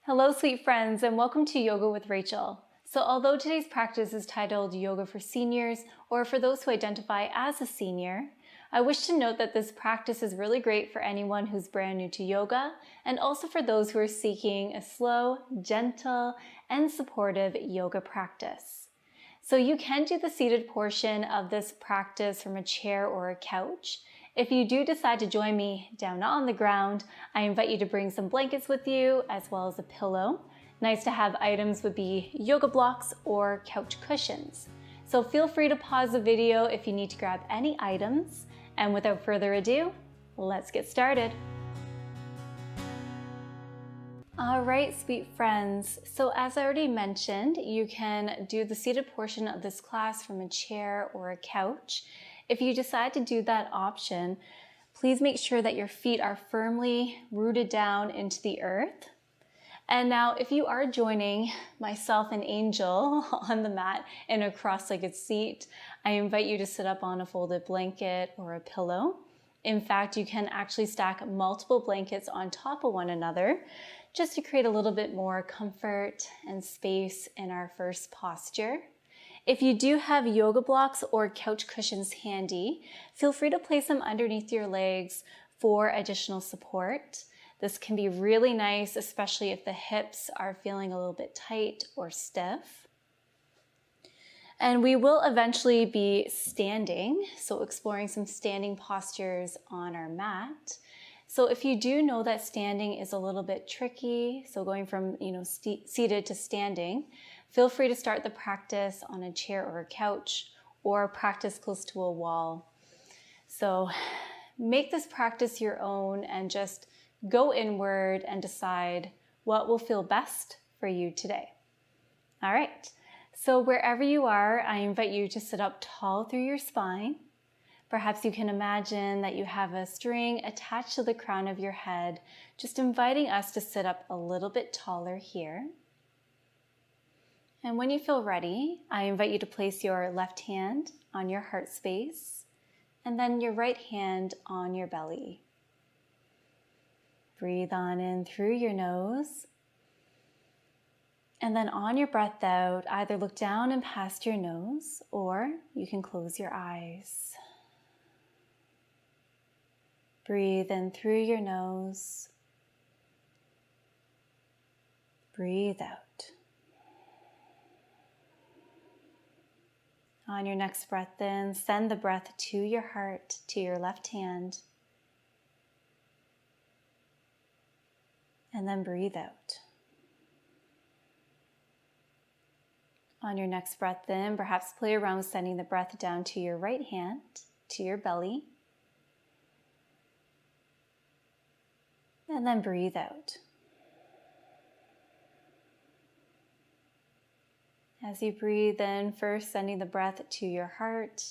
Hello, sweet friends, and welcome to Yoga with Rachel. So although today's practice is titled Yoga for Seniors, or for those who identify as a senior, I wish to note that this practice is really great for anyone who's brand new to yoga, and also for those who are seeking a slow, gentle, and supportive yoga practice. So you can do the seated portion of this practice from a chair or a couch. If you do decide to join me down on the ground, I invite you to bring some blankets with you as well as a pillow. Nice to have items would be yoga blocks or couch cushions. So feel free to pause the video if you need to grab any items. And without further ado, let's get started. All right, sweet friends. So as I already mentioned, you can do the seated portion of this class from a chair or a couch. If you decide to do that option, please make sure that your feet are firmly rooted down into the earth. And now if you are joining myself and Angel on the mat in a cross-legged seat, I invite you to sit up on a folded blanket or a pillow. In fact, you can actually stack multiple blankets on top of one another just to create a little bit more comfort and space in our first posture. If you do have yoga blocks or couch cushions handy, feel free to place them underneath your legs for additional support. This can be really nice, especially if the hips are feeling a little bit tight or stiff. And we will eventually be standing, so exploring some standing postures on our mat. So if you do know that standing is a little bit tricky, so going from seated to standing, feel free to start the practice on a chair or a couch or practice close to a wall. So make this practice your own and just go inward and decide what will feel best for you today. All right, so wherever you are, I invite you to sit up tall through your spine. Perhaps you can imagine that you have a string attached to the crown of your head, just inviting us to sit up a little bit taller here. And when you feel ready, I invite you to place your left hand on your heart space and then your right hand on your belly. Breathe on in through your nose. And then on your breath out, either look down and past your nose or you can close your eyes. Breathe in through your nose. Breathe out. On your next breath in, send the breath to your heart, to your left hand. And then breathe out. On your next breath in, perhaps play around with sending the breath down to your right hand, to your belly. And then breathe out. As you breathe in, first sending the breath to your heart,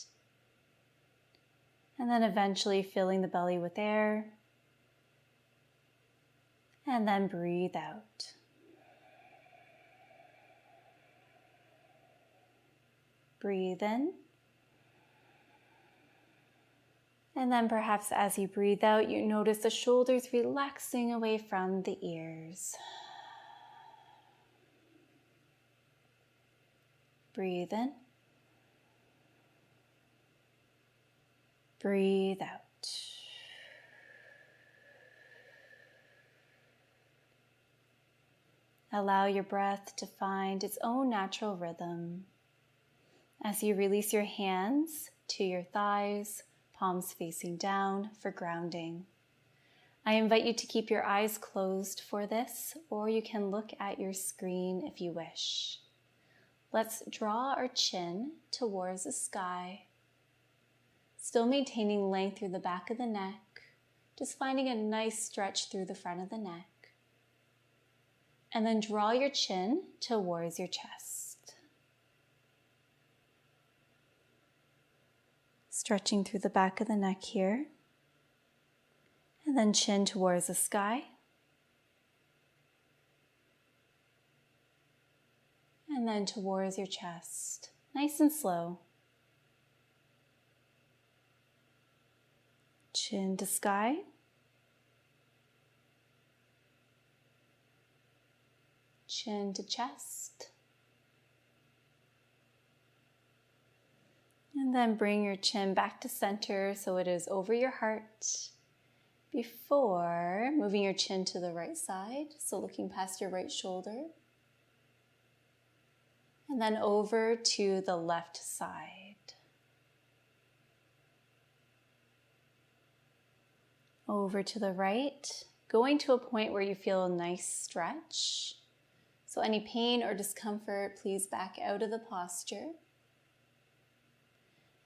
and then eventually filling the belly with air, and then breathe out. Breathe in, and then perhaps as you breathe out, you notice the shoulders relaxing away from the ears. Breathe in. Breathe out. Allow your breath to find its own natural rhythm. As you release your hands to your thighs, palms facing down for grounding. I invite you to keep your eyes closed for this, or you can look at your screen if you wish. Let's draw our chin towards the sky, still maintaining length through the back of the neck, just finding a nice stretch through the front of the neck. And then draw your chin towards your chest. Stretching through the back of the neck here, and then chin towards the sky. And then towards your chest, nice and slow. Chin to sky. chin to chest. And then bring your chin back to center so it is over your heart before moving your chin to the right side, so looking past your right shoulder. And then over to the left side. Over to the right, going to a point where you feel a nice stretch. So any pain or discomfort, please back out of the posture.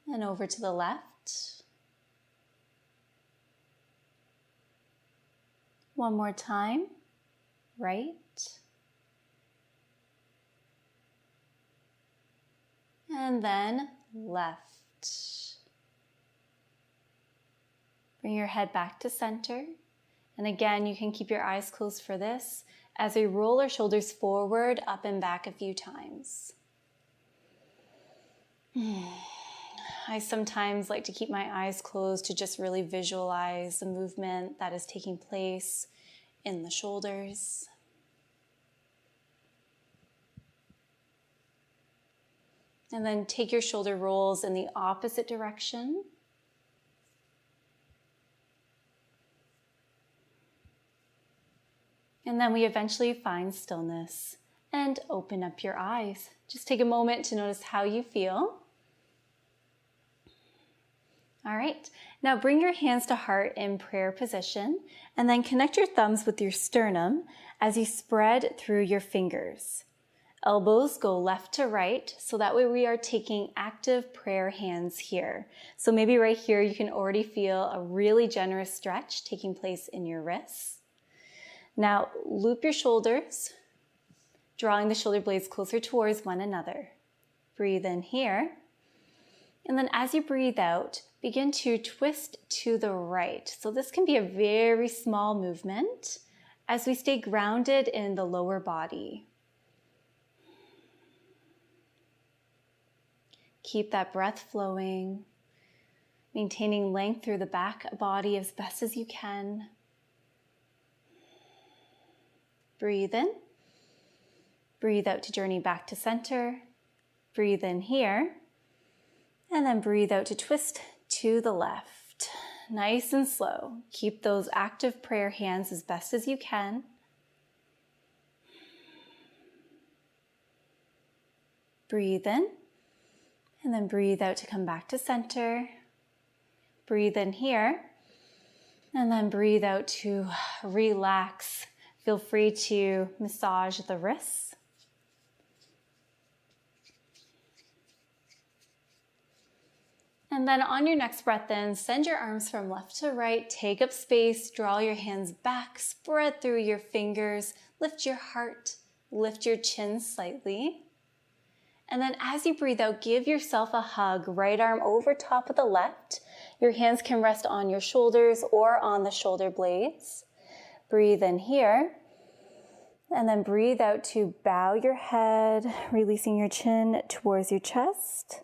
And over to the left. One more time, right. And then left. Bring your head back to center. And again, you can keep your eyes closed for this as we roll our shoulders forward, up and back a few times. I sometimes like to keep my eyes closed to just really visualize the movement that is taking place in the shoulders. And then take your shoulder rolls in the opposite direction. And then we eventually find stillness and open up your eyes. Just take a moment to notice how you feel. All right, now bring your hands to heart in prayer position and then connect your thumbs with your sternum as you spread through your fingers. Elbows go left to right, so that way we are taking active prayer hands here. So maybe right here you can already feel a really generous stretch taking place in your wrists. Now loop your shoulders, drawing the shoulder blades closer towards one another. Breathe in here. And then as you breathe out, begin to twist to the right. So this can be a very small movement as we stay grounded in the lower body. Keep that breath flowing, maintaining length through the back body as best as you can. Breathe in. Breathe out to journey back to center. Breathe in here. And then breathe out to twist to the left. Nice and slow. Keep those active prayer hands as best as you can. Breathe in. And then breathe out to come back to center. Breathe in here. And then breathe out to relax. Feel free to massage the wrists. And then on your next breath in, send your arms from left to right, take up space, draw your hands back, spread through your fingers, lift your heart, lift your chin slightly. And then as you breathe out, give yourself a hug, right arm over top of the left. Your hands can rest on your shoulders or on the shoulder blades. Breathe in here. And then breathe out to bow your head, releasing your chin towards your chest.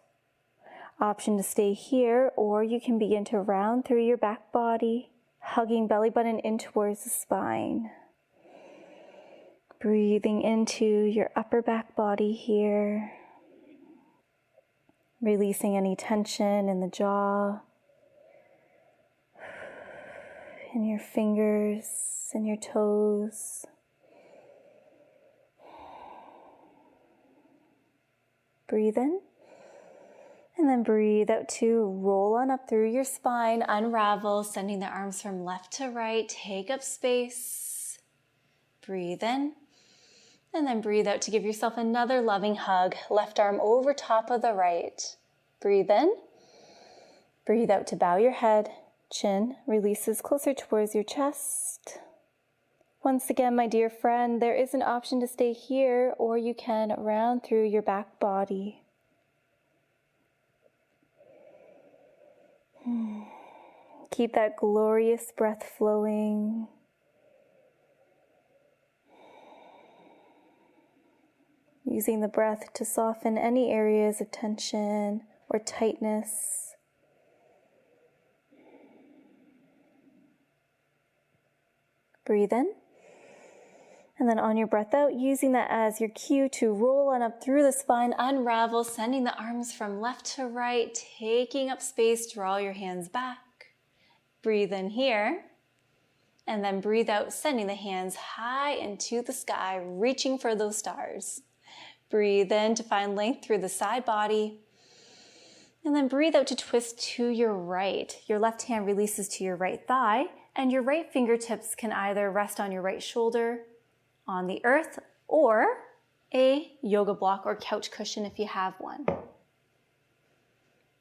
Option to stay here, or you can begin to round through your back body, hugging belly button in towards the spine. Breathing into your upper back body here. Releasing any tension in the jaw, in your fingers, in your toes. Breathe in. And then breathe out to roll on up through your spine, unravel, sending the arms from left to right. Take up space. Breathe in. And then breathe out to give yourself another loving hug. Left arm over top of the right. Breathe in. Breathe out to bow your head. Chin releases closer towards your chest. Once again, my dear friend, there is an option to stay here, or you can round through your back body. Keep that glorious breath flowing. Using the breath to soften any areas of tension or tightness. Breathe in. And then on your breath out, using that as your cue to roll on up through the spine, unravel, sending the arms from left to right, taking up space, draw your hands back. Breathe in here, and then breathe out, sending the hands high into the sky, reaching for those stars. Breathe in to find length through the side body, and then breathe out to twist to your right. Your left hand releases to your right thigh, and your right fingertips can either rest on your right shoulder, on the earth, or a yoga block or couch cushion if you have one.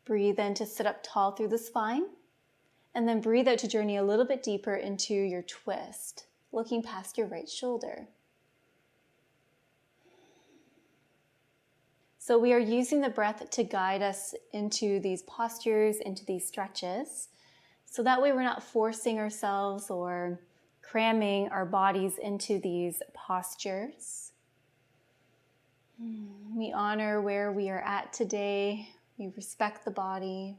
Breathe in to sit up tall through the spine, and then breathe out to journey a little bit deeper into your twist, looking past your right shoulder. So we are using the breath to guide us into these postures, into these stretches, so that way we're not forcing ourselves or cramming our bodies into these postures. We honor where we are at today. We respect the body.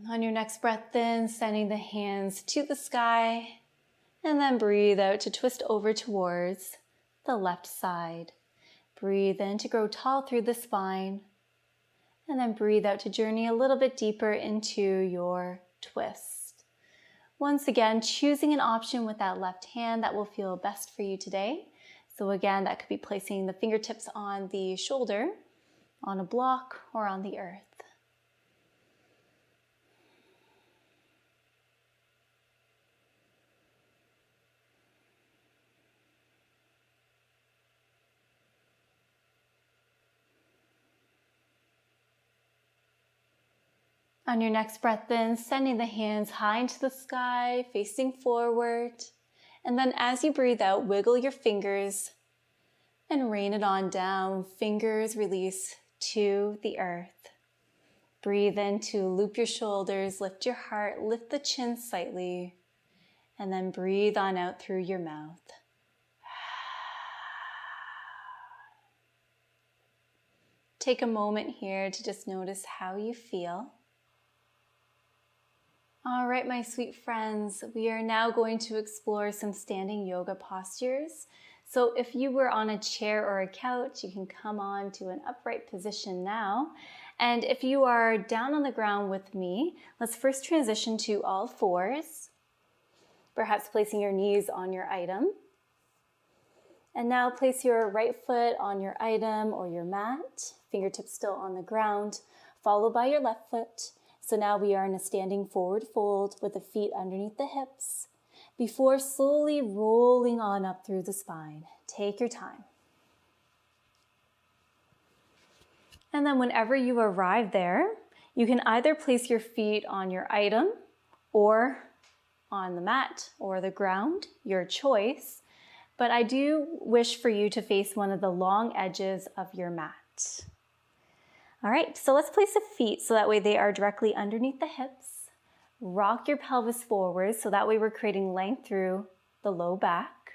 On your next breath in, sending the hands to the sky, and then breathe out to twist over towards the left side. Breathe in to grow tall through the spine, and then breathe out to journey a little bit deeper into your twist. Once again, choosing an option with that left hand that will feel best for you today. So again, that could be placing the fingertips on the shoulder, on a block, or on the earth. On your next breath in, sending the hands high into the sky, facing forward. And then as you breathe out, wiggle your fingers and rain it on down. Fingers release to the earth. Breathe in to loop your shoulders, lift your heart, lift the chin slightly, and then breathe on out through your mouth. Take a moment here to just notice how you feel. All right, my sweet friends, we are now going to explore some standing yoga postures. So if you were on a chair or a couch, you can come on to an upright position now. And if you are down on the ground with me, let's first transition to all fours, perhaps placing your knees on your item. And now place your right foot on your item or your mat, fingertips still on the ground, followed by your left foot. So now we are in a standing forward fold with the feet underneath the hips before slowly rolling on up through the spine. Take your time. And then whenever you arrive there, you can either place your feet on your item or on the mat or the ground, your choice. But I do wish for you to face one of the long edges of your mat. All right, so let's place the feet so that way they are directly underneath the hips. Rock your pelvis forward so that way we're creating length through the low back.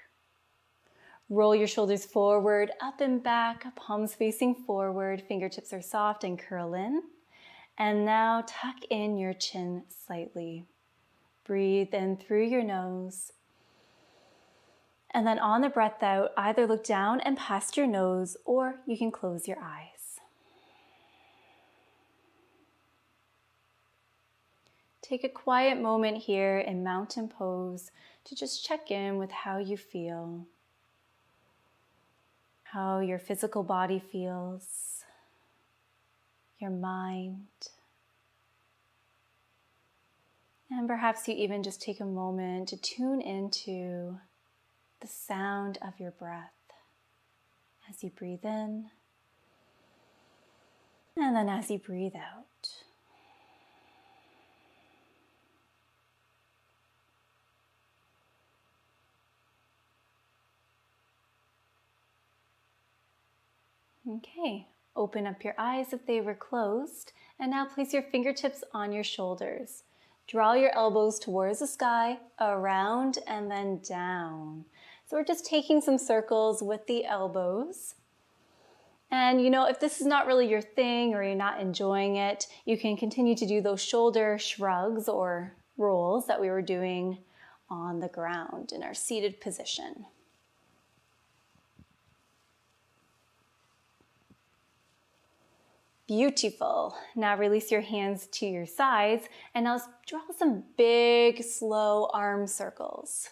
Roll your shoulders forward, up and back, palms facing forward, fingertips are soft and curl in. And now tuck in your chin slightly. Breathe in through your nose. And then on the breath out, either look down and past your nose or you can close your eyes. Take a quiet moment here in mountain pose to just check in with how you feel, how your physical body feels, your mind. And perhaps you even just take a moment to tune into the sound of your breath as you breathe in and then as you breathe out. Okay, open up your eyes if they were closed, and now place your fingertips on your shoulders. Draw your elbows towards the sky, around, and then down. So we're just taking some circles with the elbows. And if this is not really your thing or you're not enjoying it, you can continue to do those shoulder shrugs or rolls that we were doing on the ground in our seated position. Beautiful. Now release your hands to your sides and now draw some big, slow arm circles.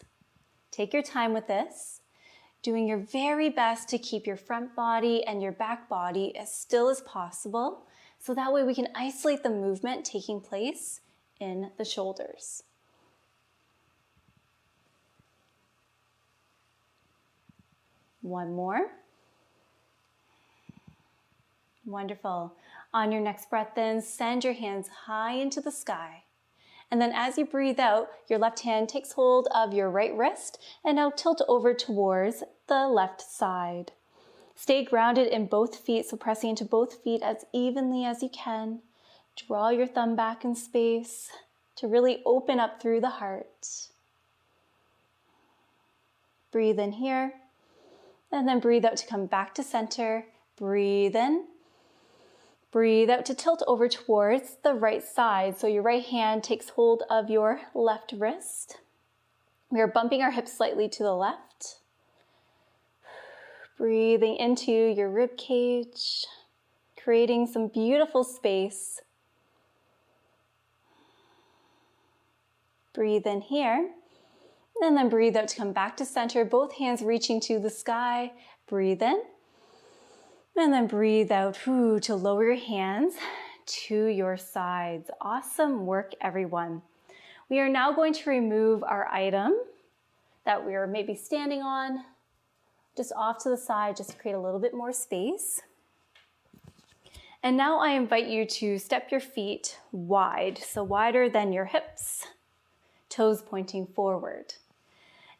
Take your time with this, doing your very best to keep your front body and your back body as still as possible, so that way we can isolate the movement taking place in the shoulders. One more. Wonderful. On your next breath then, send your hands high into the sky. And then as you breathe out, your left hand takes hold of your right wrist and now tilt over towards the left side. Stay grounded in both feet, so pressing into both feet as evenly as you can. Draw your thumb back in space to really open up through the heart. Breathe in here, and then breathe out to come back to center. Breathe in. Breathe out to tilt over towards the right side. So your right hand takes hold of your left wrist. We are bumping our hips slightly to the left. Breathing into your rib cage, creating some beautiful space. Breathe in here, and then breathe out to come back to center, both hands reaching to the sky. Breathe in. And then breathe out to lower your hands to your sides. Awesome work, everyone. We are now going to remove our item that we are maybe standing on, just off to the side, just to create a little bit more space. And now I invite you to step your feet wide, so wider than your hips, toes pointing forward.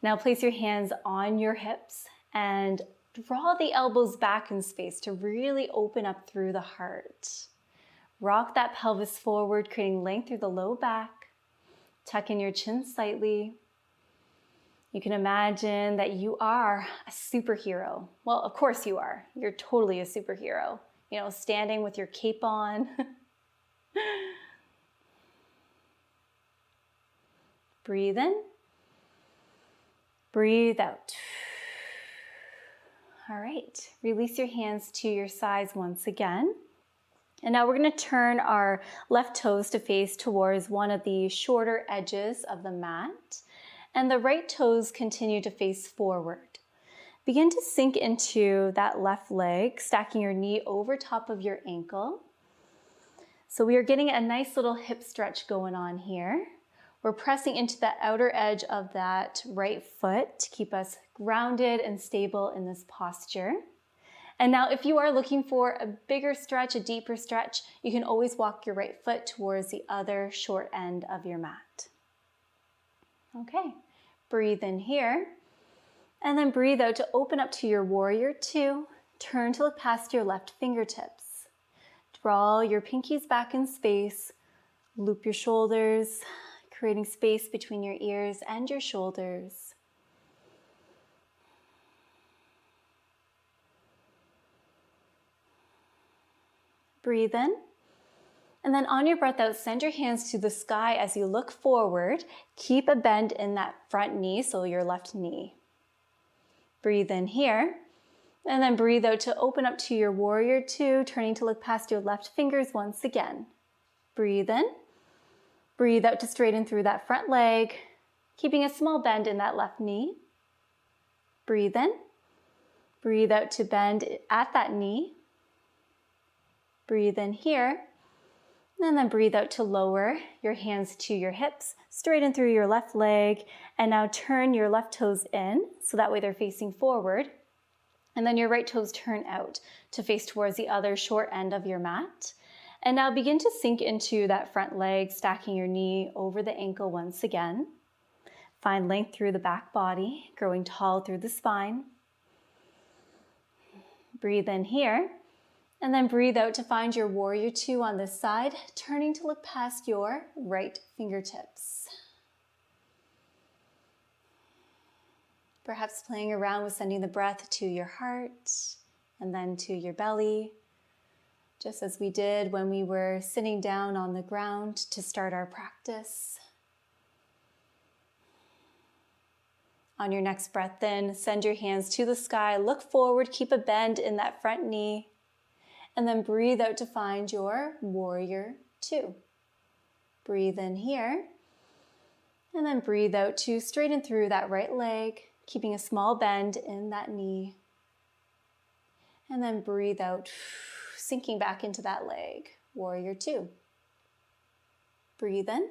Now place your hands on your hips and draw the elbows back in space to really open up through the heart. Rock that pelvis forward, creating length through the low back. Tuck in your chin slightly. You can imagine that you are a superhero. Well, of course you are. You're totally a superhero. Standing with your cape on. Breathe in. Breathe out. All right, release your hands to your sides once again. And now we're going to turn our left toes to face towards one of the shorter edges of the mat. And the right toes continue to face forward. Begin to sink into that left leg, stacking your knee over top of your ankle. So we are getting a nice little hip stretch going on here. We're pressing into the outer edge of that right foot to keep us grounded and stable in this posture. And now if you are looking for a bigger stretch, a deeper stretch, you can always walk your right foot towards the other short end of your mat. Okay, breathe in here, and then breathe out to open up to your warrior two. Turn to look past your left fingertips. Draw your pinkies back in space, loop your shoulders, creating space between your ears and your shoulders. Breathe in. And then on your breath out, send your hands to the sky as you look forward. Keep a bend in that front knee, so your left knee. Breathe in here. And then breathe out to open up to your warrior two, turning to look past your left fingers once again. Breathe in. Breathe out to straighten through that front leg, keeping a small bend in that left knee. Breathe in. Breathe out to bend at that knee. Breathe in here. And then breathe out to lower your hands to your hips, straighten through your left leg, and now turn your left toes in, so that way they're facing forward. And then your right toes turn out to face towards the other short end of your mat. And now begin to sink into that front leg, stacking your knee over the ankle once again. Find length through the back body, growing tall through the spine. Breathe in here, and then breathe out to find your warrior two on this side, turning to look past your right fingertips. Perhaps playing around with sending the breath to your heart, and then to your belly, just as we did when we were sitting down on the ground to start our practice. On your next breath in, send your hands to the sky, look forward, keep a bend in that front knee, and then breathe out to find your warrior two. Breathe in here, and then breathe out to straighten through that right leg, keeping a small bend in that knee. And then breathe out, sinking back into that leg, warrior two. Breathe in.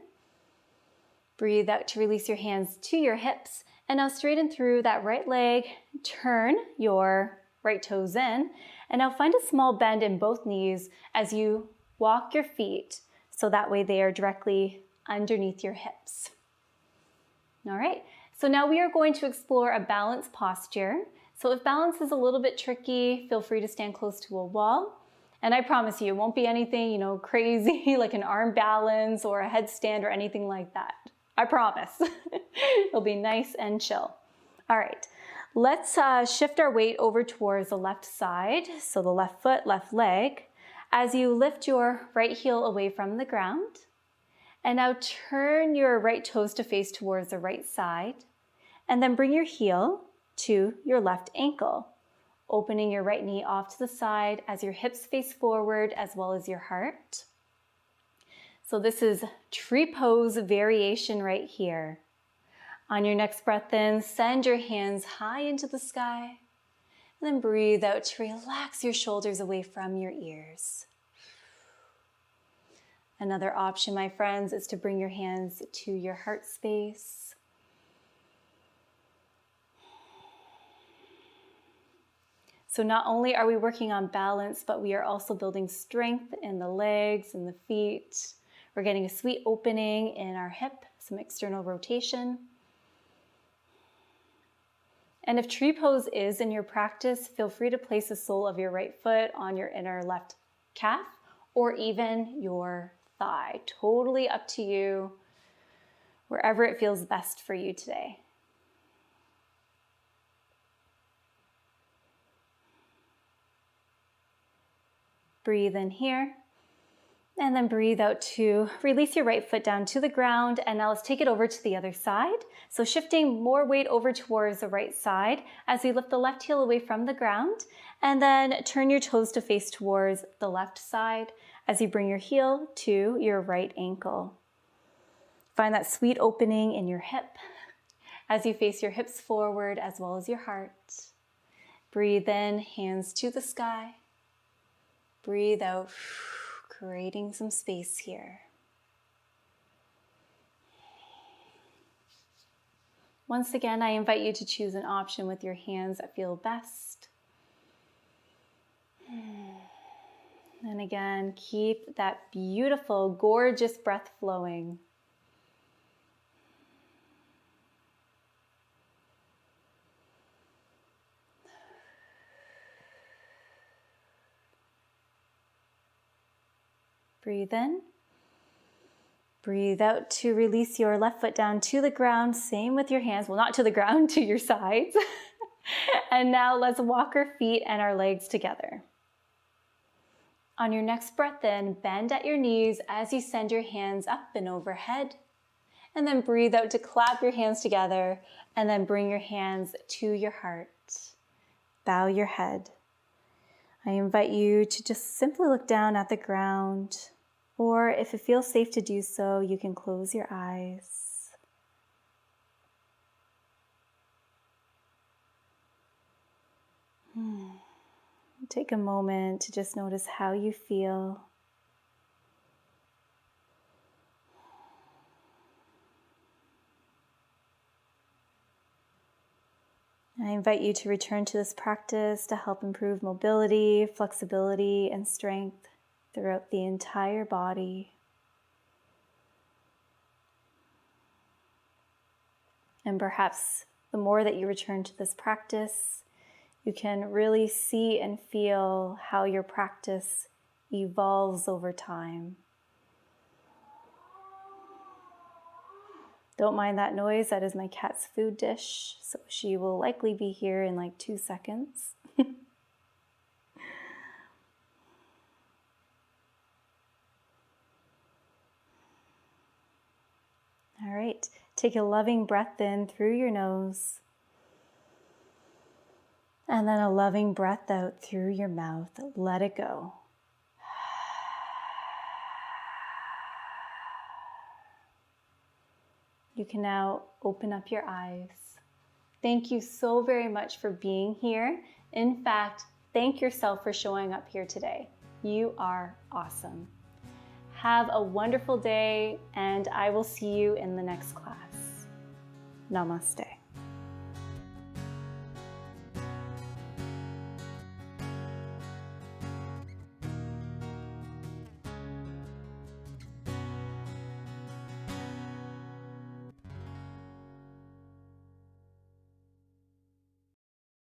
Breathe out to release your hands to your hips. And now straighten through that right leg, turn your right toes in, and now find a small bend in both knees as you walk your feet so that way they are directly underneath your hips. All right, so now we are going to explore a balanced posture. So if balance is a little bit tricky, feel free to stand close to a wall. And I promise you, it won't be anything, crazy like an arm balance or a headstand or anything like that. I promise. It'll be nice and chill. All right, let's shift our weight over towards the left side. So the left foot, left leg. As you lift your right heel away from the ground. And now turn your right toes to face towards the right side. And then bring your heel to your left ankle. Opening your right knee off to the side as your hips face forward as well as your heart. So this is tree pose variation right here. On your next breath in, send your hands high into the sky. And then breathe out to relax your shoulders away from your ears. Another option, my friends, is to bring your hands to your heart space. So not only are we working on balance, but we are also building strength in the legs and the feet. We're getting a sweet opening in our hip, some external rotation. And if tree pose is in your practice, feel free to place the sole of your right foot on your inner left calf or even your thigh. Totally up to you, wherever it feels best for you today. Breathe in here. And then breathe out to release your right foot down to the ground. And now let's take it over to the other side. So shifting more weight over towards the right side as we lift the left heel away from the ground. And then turn your toes to face towards the left side as you bring your heel to your right ankle. Find that sweet opening in your hip as you face your hips forward as well as your heart. Breathe in, hands to the sky. Breathe out. Creating some space here. Once again, I invite you to choose an option with your hands that feel best. And again, keep that beautiful, gorgeous breath flowing. Breathe in. Breathe out to release your left foot down to the ground. Same with your hands. Well, not to the ground, to your sides. And now let's walk our feet and our legs together. On your next breath in, bend at your knees as you send your hands up and overhead. And then breathe out to clap your hands together and then bring your hands to your heart. Bow your head. I invite you to just simply look down at the ground. Or if it feels safe to do so, you can close your eyes. Take a moment to just notice how you feel. I invite you to return to this practice to help improve mobility, flexibility, and strength throughout the entire body. And perhaps the more that you return to this practice, you can really see and feel how your practice evolves over time. Don't mind that noise, that is my cat's food dish, so she will likely be here in like 2 seconds. All right, take a loving breath in through your nose. And then a loving breath out through your mouth. Let it go. You can now open up your eyes. Thank you so very much for being here. In fact, thank yourself for showing up here today. You are awesome. Have a wonderful day, and I will see you in the next class. Namaste.